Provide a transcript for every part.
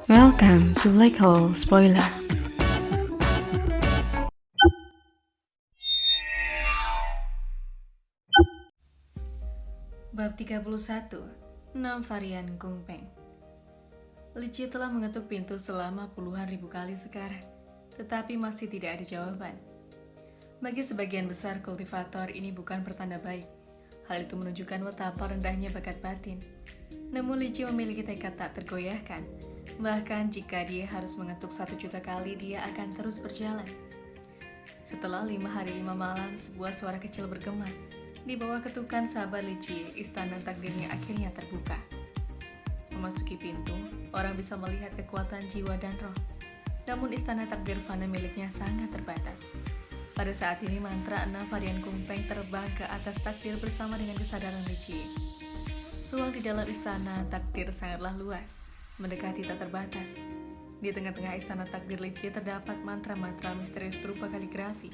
Welcome to Black Hole Spoiler. Bab 31, 6 varian Kung Peng. Li Jie telah mengetuk pintu selama puluhan ribu kali sekarang, tetapi masih tidak ada jawaban. Bagi sebagian besar kultivator ini bukan pertanda baik. Hal itu menunjukkan betapa rendahnya bakat batin. Namun Li Jie memiliki tekad tak tergoyahkan. Bahkan jika dia harus mengetuk 1 juta kali, dia akan terus berjalan. Setelah 5 hari 5 malam, sebuah suara kecil bergema. Di bawah ketukan sabar Li Jie, istana takdirnya akhirnya terbuka. Memasuki pintu, orang bisa melihat kekuatan jiwa dan roh. Namun istana takdir fana miliknya sangat terbatas. Pada saat ini mantra 6 varian Kung Peng terbang ke atas takdir bersama dengan kesadaran Li Jie. Ruang di dalam istana takdir sangatlah luas, mendekati tak terbatas. Di tengah-tengah istana takdir Li Jie terdapat mantra-mantra misterius berupa kaligrafi.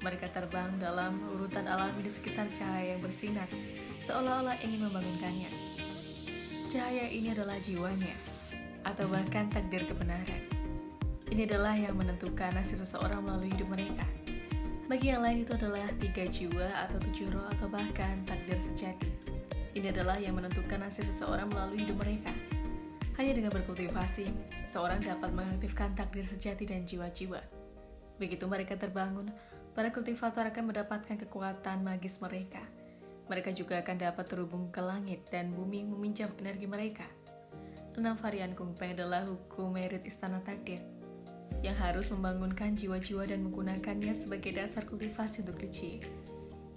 Mereka terbang dalam urutan alami di sekitar cahaya yang bersinar, seolah-olah ingin membangunkannya. Cahaya ini adalah jiwanya, atau bahkan takdir kebenaran. Ini adalah yang menentukan nasib seseorang melalui hidup mereka. Bagi yang lain itu adalah 3 jiwa atau 7 roh atau bahkan takdir sejati. Ini adalah yang menentukan nasib seseorang melalui hidup mereka. Hanya dengan berkultivasi, seorang dapat mengaktifkan takdir sejati dan jiwa-jiwa. Begitu mereka terbangun, para kultivator akan mendapatkan kekuatan magis mereka. Mereka juga akan dapat terhubung ke langit dan bumi meminjam energi mereka. 6 varian Kung Peng adalah hukum merit istana takdir yang harus membangunkan jiwa-jiwa dan menggunakannya sebagai dasar kultivasi untuk Li Jie.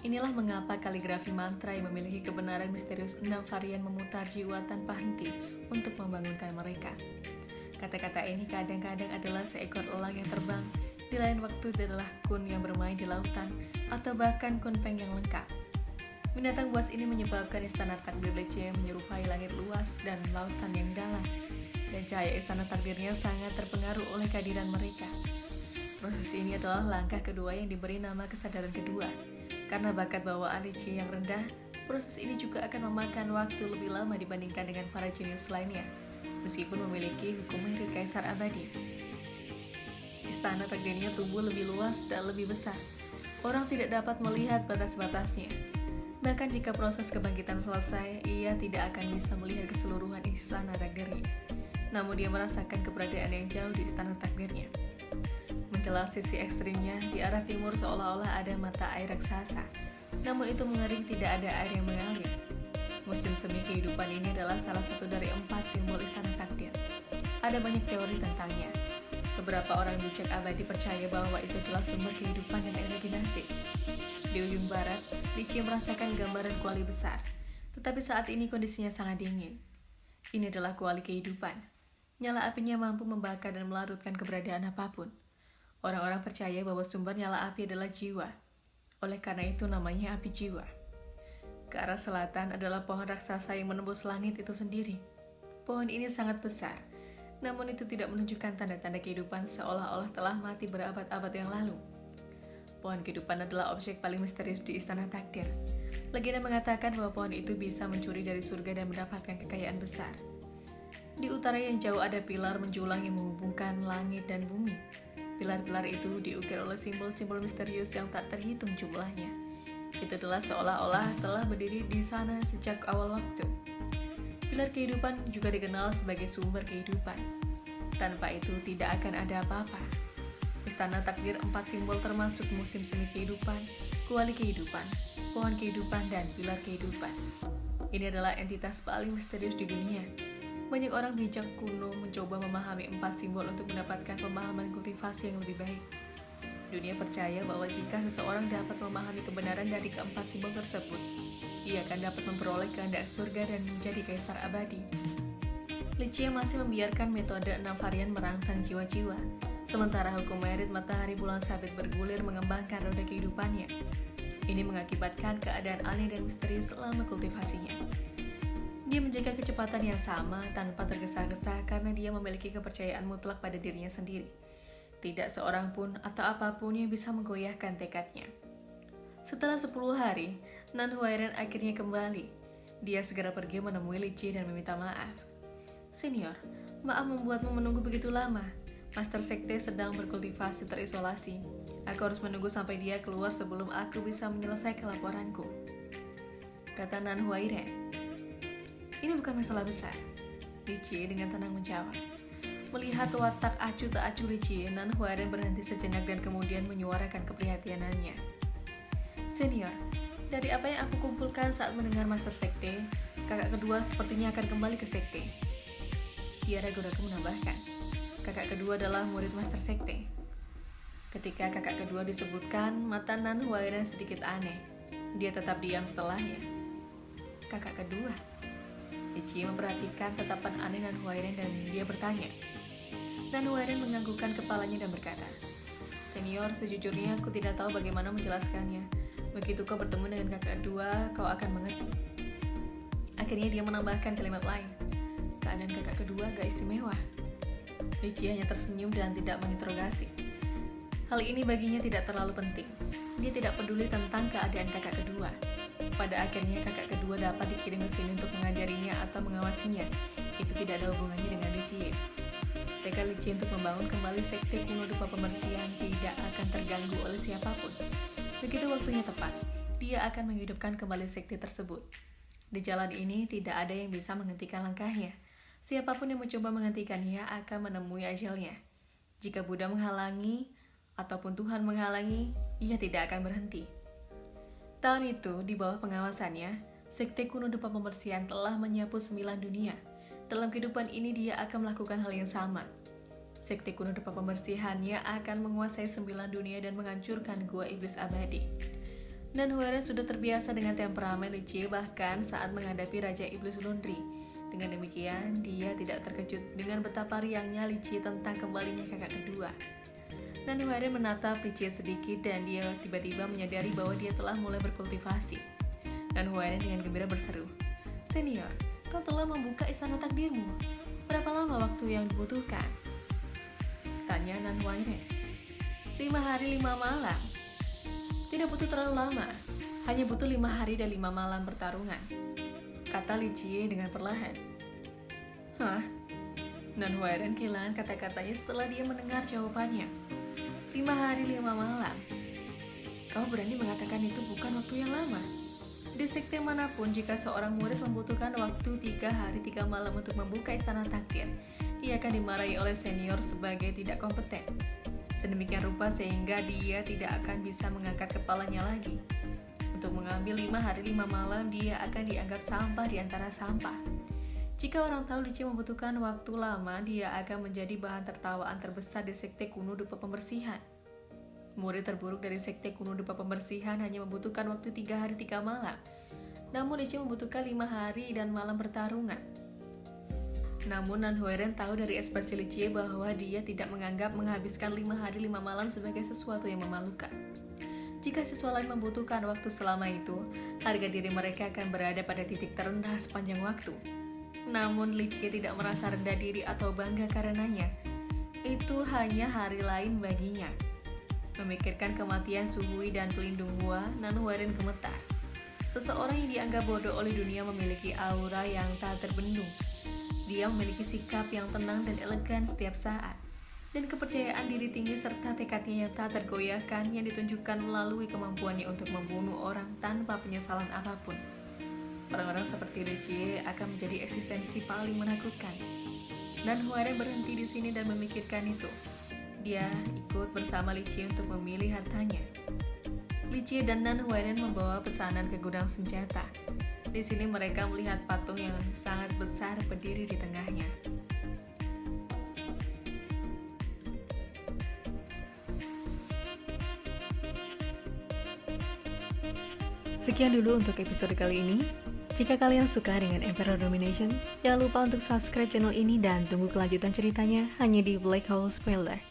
Inilah mengapa kaligrafi mantra yang memiliki kebenaran misterius 6 varian memutar jiwa tanpa henti untuk membangunkan mereka. Kata-kata ini kadang-kadang adalah seekor elang yang terbang, di lain waktu adalah kun yang bermain di lautan, atau bahkan Kun Peng yang lengkap. Binatang buas ini menyebabkan istana takdir Li Jie menyerupai langit luas dan lautan yang dalam, dan cahaya istana takdirnya sangat terpengaruh oleh kehadiran mereka. Proses ini adalah langkah kedua yang diberi nama kesadaran kedua. Karena bakat bawaan Li Jie yang rendah, proses ini juga akan memakan waktu lebih lama dibandingkan dengan para jenius lainnya, meskipun memiliki hukum merit kaisar abadi. Istana takdirnya tumbuh lebih luas dan lebih besar. Orang tidak dapat melihat batas-batasnya. Bahkan jika proses kebangkitan selesai, ia tidak akan bisa melihat keseluruhan istana takdirnya. Namun dia merasakan keberadaan yang jauh di istana takdirnya. Menjelang sisi ekstrimnya, di arah timur seolah-olah ada mata air raksasa. Namun itu mengering, tidak ada air yang mengalir. Musim semi kehidupan ini adalah salah satu dari 4 simbol istana takdir. Ada banyak teori tentangnya. Beberapa orang bijak abadi percaya bahwa itu adalah sumber kehidupan dan energi nasib. Di ujung barat, Li Jie merasakan gambaran kuali besar. Tetapi saat ini kondisinya sangat dingin. Ini adalah kuali kehidupan. Nyala apinya mampu membakar dan melarutkan keberadaan apapun. Orang-orang percaya bahwa sumber nyala api adalah jiwa. Oleh karena itu namanya api jiwa. Ke arah selatan adalah pohon raksasa yang menembus langit itu sendiri. Pohon ini sangat besar. Namun itu tidak menunjukkan tanda-tanda kehidupan, seolah-olah telah mati berabad-abad yang lalu. Pohon kehidupan adalah objek paling misterius di istana takdir. Legenda mengatakan bahwa pohon itu bisa mencuri dari surga dan mendapatkan kekayaan besar. Di utara yang jauh ada pilar menjulang yang menghubungkan langit dan bumi. Pilar-pilar itu diukir oleh simbol-simbol misterius yang tak terhitung jumlahnya. Itu adalah seolah-olah telah berdiri di sana sejak awal waktu. Pilar kehidupan juga dikenal sebagai sumber kehidupan. Tanpa itu tidak akan ada apa-apa. Istana takdir 4 simbol termasuk musim semi kehidupan, kuali kehidupan, pohon kehidupan, dan pilar kehidupan. Ini adalah entitas paling misterius di dunia. Banyak orang bijak kuno mencoba memahami 4 simbol untuk mendapatkan pemahaman kultivasi yang lebih baik. Dunia percaya bahwa jika seseorang dapat memahami kebenaran dari keempat simbol tersebut, ia akan dapat memperoleh kehendak surga dan menjadi kaisar abadi. Li Jie masih membiarkan metode 6 varian merangsang jiwa-jiwa, sementara hukum merit matahari bulan sabit bergulir mengembangkan roda kehidupannya. Ini mengakibatkan keadaan aneh dan misterius selama kultivasinya. Dia menjaga kecepatan yang sama tanpa tergesa-gesa karena dia memiliki kepercayaan mutlak pada dirinya sendiri. Tidak seorang pun atau apapun yang bisa menggoyahkan tekadnya. Setelah 10 hari, Nan Huairan akhirnya kembali. Dia segera pergi menemui Li Jie dan meminta maaf. Senior, maaf membuatmu menunggu begitu lama. Master Sekte sedang berkultivasi terisolasi. Aku harus menunggu sampai dia keluar sebelum aku bisa menyelesaikan laporanku, kata Nan Huairen. Ini bukan masalah besar, Li Jie dengan tenang menjawab. Melihat watak acuh tak acuh Li Jie, Nan Huairen berhenti sejenak dan kemudian menyuarakan keprihatinannya. Senior, dari apa yang aku kumpulkan saat mendengar Master Sekte, kakak kedua sepertinya akan kembali ke Sekte. Dia ragu-ragu menambahkan, kakak kedua adalah murid Master Sekte. Ketika kakak kedua disebutkan, mata Nan Huairen sedikit aneh. Dia tetap diam setelahnya. Kakak kedua? Li Jie memperhatikan tatapan aneh Nan Huairen dan dia bertanya. Nan Huairen menganggukkan kepalanya dan berkata, Senior, sejujurnya aku tidak tahu bagaimana menjelaskannya. Begitu kau bertemu dengan kakak kedua, kau akan mengerti. Akhirnya dia menambahkan kalimat lain. Keadaan kakak kedua gak istimewa. Li Jie hanya tersenyum dan tidak menginterogasi. Hal ini baginya tidak terlalu penting. Dia tidak peduli tentang keadaan kakak kedua. Pada akhirnya kakak kedua dapat dikirim ke sini untuk mengajarinya atau mengawasinya. Itu tidak ada hubungannya dengan Li Jie. Tekad Li Jie untuk membangun kembali Sekte kuno Dupa Pembersihan tidak akan terganggu oleh siapapun. Begitu waktunya tepat, dia akan menghidupkan kembali Sekte tersebut. Di jalan ini tidak ada yang bisa menghentikan langkahnya. Siapapun yang mencoba menghentikannya akan menemui ajalnya. Jika Buddha menghalangi, ataupun Tuhan menghalangi, ia tidak akan berhenti. Tahun itu, di bawah pengawasannya, Sekte kuno Dupa Pembersihan telah menyapu 9 dunia. Dalam kehidupan ini dia akan melakukan hal yang sama. Sekte kuno Dupa Pembersihannya akan menguasai 9 dunia dan menghancurkan Gua Iblis Abadi. Nan Huairen sudah terbiasa dengan temperamen Li Jie bahkan saat menghadapi Raja Iblis Laundry. Dengan demikian, dia tidak terkejut dengan betapa riangnya Li Jie tentang kembalinya kakak kedua. Nan Huairen menatap Li Jie sedikit dan dia tiba-tiba menyadari bahwa dia telah mulai berkultivasi. Nan Huairen dengan gembira berseru, Senior, kau telah membuka istana takdirmu. Berapa lama waktu yang dibutuhkan? Tanya Nan Huairen. 5 hari 5 malam. Tidak butuh terlalu lama. Hanya butuh 5 hari dan 5 malam pertarungan, kata Li Jie dengan perlahan. Hah? Nan Huairen kehilangan kata-katanya setelah dia mendengar jawabannya. 5 hari 5 malam. Kau berani mengatakan itu bukan waktu yang lama? Di sekte manapun, jika seorang murid membutuhkan waktu 3 hari 3 malam untuk membuka istana takdir, ia akan dimarahi oleh senior sebagai tidak kompeten. Sedemikian rupa sehingga dia tidak akan bisa mengangkat kepalanya lagi. Untuk mengambil 5 hari 5 malam, dia akan dianggap sampah di antara sampah. Jika orang tahu Li Jie membutuhkan waktu lama, dia akan menjadi bahan tertawaan terbesar di Sekte kuno Dupa Pembersihan. Murid terburuk dari Sekte kuno Dupa Pembersihan hanya membutuhkan waktu 3 hari 3 malam. Namun Li Jie membutuhkan 5 hari dan malam pertarungan. Namun Nan Huairen tahu dari ekspresi Li Jie bahwa dia tidak menganggap menghabiskan 5 hari 5 malam sebagai sesuatu yang memalukan. Jika siswa lain membutuhkan waktu selama itu, harga diri mereka akan berada pada titik terendah sepanjang waktu. Namun Li Jie tidak merasa rendah diri atau bangga karenanya. Itu hanya hari lain baginya. Memikirkan kematian Suhui dan pelindung Hua, Nan Huairen gemetar. Seseorang yang dianggap bodoh oleh dunia memiliki aura yang tak terbendung. Dia memiliki sikap yang tenang dan elegan setiap saat. Dan kepercayaan diri tinggi serta tekadnya yang tak tergoyahkan yang ditunjukkan melalui kemampuannya untuk membunuh orang tanpa penyesalan apapun. Orang-orang seperti Li Jie akan menjadi eksistensi paling menakutkan. Nan Huairen berhenti di sini dan memikirkan itu. Dia ikut bersama Li Jie untuk memilih hartanya. Li Jie dan Nan Huairen membawa pesanan ke gudang senjata. Di sini mereka melihat patung yang sangat besar berdiri di tengahnya. Sekian dulu untuk episode kali ini. Jika kalian suka dengan Emperor Domination, jangan lupa untuk subscribe channel ini dan tunggu kelanjutan ceritanya hanya di Black Hole Spoiler.